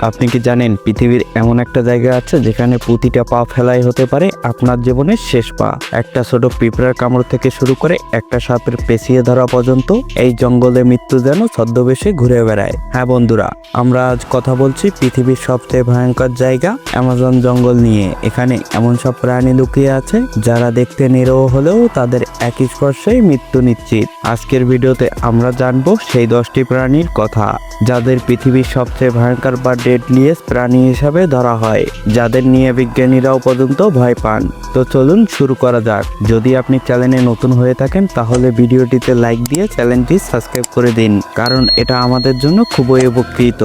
আপনি কি জানেন পৃথিবীর এমন একটা জায়গা আছে যেখানে প্রতিটা পা ফেলাই হতে পারে আপনার জীবনের শেষ পা। একটা ছোট পিঁপড়ার কামড় থেকে শুরু করে একটা সাপের পেঁচিয়ে ধরা পর্যন্ত এই জঙ্গলে মৃত্যু যেন ছদ্মবেশে ঘুরে বেড়ায়। হ্যাঁ বন্ধুরা, আমরা আজ কথা বলছি পৃথিবীর সবচেয়ে ভয়ঙ্কর জায়গা অ্যামাজন জঙ্গল নিয়ে। এখানে এমন সব প্রাণী লুকিয়ে আছে যারা দেখতে নিরীহ হলেও তাদের একই স্পর্শেই মৃত্যু নিশ্চিত। আজকের ভিডিওতে আমরা জানবো সেই 10টি প্রাণীর কথা যাদের পৃথিবীর সবচেয়ে ভয়ঙ্কর বা ডেডলিয়েস্ট প্রাণী হিসাবে ধরা হয়, যাদের নিয়ে বিজ্ঞানীরাও পর্যন্ত ভয় পান। তো চলুন শুরু করা যাক। যদি আপনি চ্যানেলে নতুন হয়ে থাকেন তাহলে ভিডিওটিতে লাইক দিয়ে চ্যানেলটি সাবস্ক্রাইব করে দিন, কারণ এটা আমাদের জন্য খুবই উপকৃত।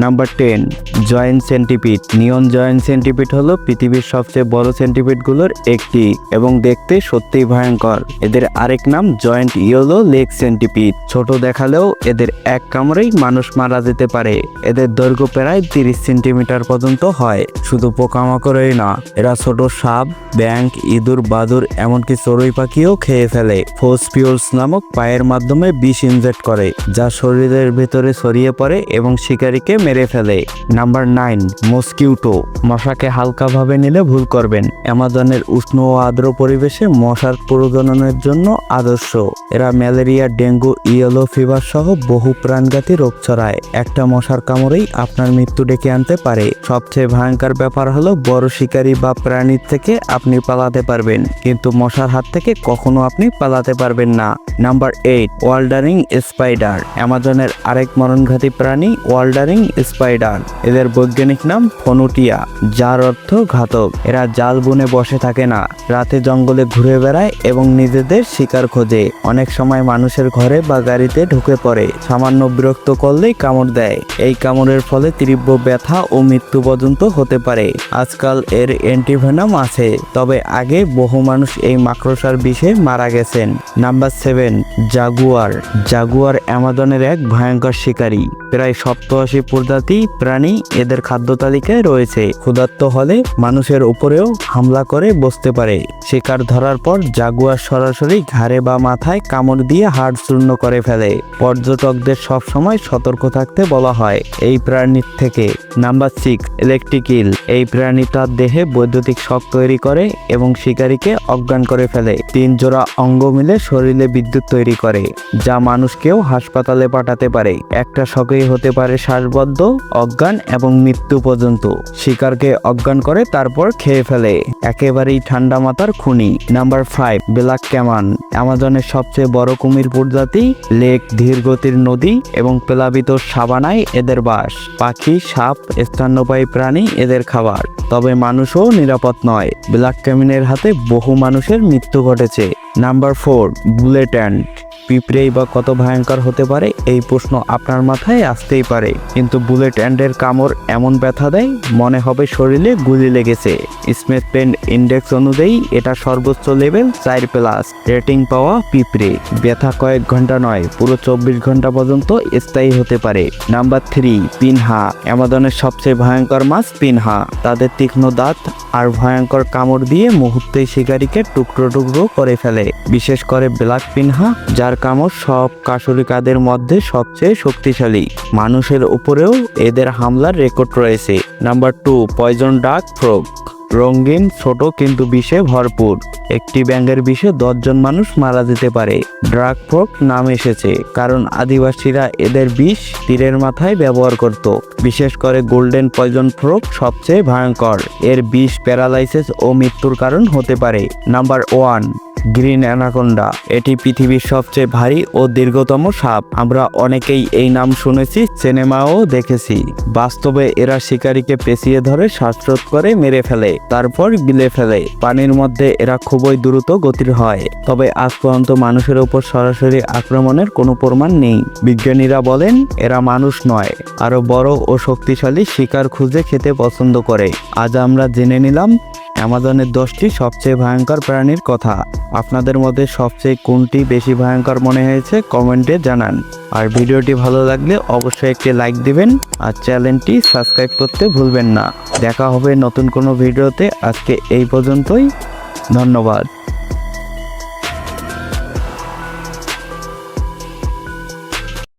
Number 10, giant centipede. নিয়ন জয়েন্ট সেন্টিপিড হলো পৃথিবীর সবচেয়ে বড় সেন্টিপিডগুলোর একটি এবং দেখতে সত্যিই ভয়ঙ্কর। এদের আরেক নাম জয়েন্ট ইয়েলো লেগ সেন্টিপিড। ছোট দেখালেও এদের এক কামড়েই মানুষ মারা যেতে পারে। এদের দৈর্ঘ্য প্রায় 30 সেন্টিমিটার পর্যন্ত হয়। শুধু পোকামাকড়ই না, এরা ছোট সাপ, ব্যাঙ, ইঁদুর, বাদুড়, এমনকি চড়ুই পাখিও খেয়ে ফেলে। ফোসপিউলস নামক পায়ের মাধ্যমে বিষ ইনজেক্ট করে, যা শরীরের ভেতরে ছড়িয়ে পড়ে এবং শিকারীকে মেরে ফেলে। Number 9, mosquito. মশাকে হালকাভাবে নিলে ভুল করবেন। অ্যামাজনের উষ্ণ ও আর্দ্র পরিবেশে মশার প্রজননের জন্য আদর্শ। এরা ম্যালেরিয়া, ডেঙ্গু, ইয়েলো ফিভার সহ বহু প্রাণঘাতী রোগ ছড়ায়। একটা মশার কামড়েই আপনার মৃত্যু ডেকে আনতে পারে। সবচেয়ে ভয়ঙ্কর ব্যাপার হলো বড় শিকারী বা প্রাণীর থেকে আপনি পালাতে পারবেন, কিন্তু মশার হাত থেকে কখনো আপনি পালাতে পারবেন না। Number 8, wandering spider. অ্যামাজনের আরেক মরণঘাতী প্রাণী ওয়াল্ডারিং স্পাইডার। এদের বৈজ্ঞানিক নাম ফোনুটিয়া, যার অর্থ ঘাতক। এরা জাল বুনে বসে থাকে না, রাতে জঙ্গলে ঘুরে বেড়ায় এবং নিজেদের শিকার খোঁজে। অনেক সময় মানুষের ঘরে বা গাড়িতে ঢুকে পড়ে, সামান্য বিরক্ত করলেই কামড় দেয়। এই কামড়ের ফলে তীব্র ব্যথা ও মৃত্যু পর্যন্ত হতে পারে। আজকাল এর অ্যান্টিভেনম আছে, তবে আগে বহু মানুষ এই মাকড়সার বিষে মারা গেছেন। Number 7, Jaguar. জাগুয়ার অ্যামাজনের এক ভয়ঙ্কর শিকারী। প্রায় 87 প্রজাতি প্রাণী এদের খাদ্য তালিকায় রয়েছে। ক্ষুধার্ত হলে মানুষের উপরেও হামলা করে বসতে পারে। শিকার ধরার পর জাগুয়ার সরাসরি ঘাড়ে বা মাথায় কামড় দিয়ে হাড় চূর্ণ করে ফেলে। পর্যটকদের সবসময় সতর্ক থাকতে বলা হয় এই প্রাণীর থেকে। নাম্বার 6, ইলেকট্রিক ইল। এই প্রাণী তার দেহে বৈদ্যুতিক শক তৈরি করে এবং শিকারীকে অজ্ঞান করে ফেলে। 3 জোড়া অঙ্গ মিলে শরীরে বিদ্যুৎ তৈরি করে, যা মানুষকেও হাসপাতালে পাঠাতে পারে। একটা শকেই হতে পারে শ্বাসবদ্ধ, অজ্ঞান এবং মৃত্যু পর্যন্ত। শিকারকে অজ্ঞান করে তারপর খেয়ে ফেলে। একেবারেই ঠান্ডা মাথার খুনি। Number 5, black caiman. অ্যামাজনের সবচেয়ে বড় কুমির প্রজাতি। লেক, ধীর গতির নদী এবং প্লাবিত সাভানায় এদের বাস। পাখি, সাপ, স্তন্যপায়ী প্রাণী এদের খাবার, তবে মানুষও নিরাপদ নয়। ব্ল্যাক ক্যামিনের হাতে বহু মানুষের মৃত্যু ঘটেছে। Number 4, bullet ant. পিঁপড়েই বা কত ভয়ঙ্কর হতে পারে, এই প্রশ্ন আপনার মাথায় আসতেই পারে, কিন্তু বুলেট অ্যান্ডের কামড় এমন ব্যথা দেয় মনে হবে শরীরে গুলি লেগেছে। স্মিথ পেন ইন্ডেক্স অনুযায়ী এটা সর্বোচ্চ লেভেল 4+ রেটিং পাওয়া পিঁপড়ে। ব্যথা কয়েক ঘন্টা নয়, পুরো 24 ঘন্টা পর্যন্ত স্থায়ী হতে পারে। নাম্বার 3, পিনহা। অ্যামাজনের সবচেয়ে ভয়ঙ্কর মাছ পিনহা। তাদের তীক্ষ্ণ দাঁত আর ভয়ঙ্কর কামড় দিয়ে মুহূর্তেই শিকারীকে টুকরো টুকরো করে ফেলে, বিশেষ করে ব্ল্যাক পিনহা, যার কামড় সব কাসুরিকাদের মধ্যে সবচেয়ে শক্তিশালী। মানুষের উপরেও এদের হামলার রেকর্ড রয়েছে। নাম্বার 2, পয়জন ডাক ফ্রগ। রঙিন, ছোট কিন্তু বিষে ভরপুর। একটি ব্যাঙের বিষে 10 জন মানুষ মারা যেতে পারে। ড্রাগ ফ্রগ নাম এসেছে কারণ আদিবাসীরা এদের বিষ তীরের মাথায় ব্যবহার করত। বিশেষ করে গোল্ডেন পয়জন ফ্রগ সবচেয়ে ভয়ঙ্কর। এর বিষ প্যারালাইসিস ও মৃত্যুর কারণ হতে পারে। Number 1, green anaconda. এটি পৃথিবীর সবচেয়ে ভারী ও দীর্ঘতম সাপ। আমরা অনেকেই এই নাম শুনেছি, সিনেমাও দেখেছি। বাস্তবে এরা শিকারীকে পেঁচিয়ে ধরে শ্বাসরোধ করে মেরে ফেলে, তারপর গিলে ফেলে। পানির মধ্যে এরা খুবই দ্রুত গতির হয়, তবে আজ পর্যন্ত মানুষের উপর সরাসরি আক্রমণের কোনো প্রমাণ নেই। বিজ্ঞানীরা বলেন এরা মানুষ নয়, আরো বড় ও শক্তিশালী শিকার খুঁজে খেতে পছন্দ করে। আজ আমরা জেনে নিলাম অ্যামাজনের 10টি সবচেয়ে ভয়ঙ্কর প্রাণীর কথা। আপনাদের মধ্যে সবচেয়ে কোনটি বেশি ভয়ঙ্কর মনে হয়েছে কমেন্টে জানান। আর ভিডিওটি ভালো লাগলে অবশ্যই একটি লাইক দিবেন আর চ্যানেলটি সাবস্ক্রাইব করতে ভুলবেন না। দেখা হবে নতুন কোনো ভিডিওতে। আজকে এই পর্যন্তই। ধন্যবাদ।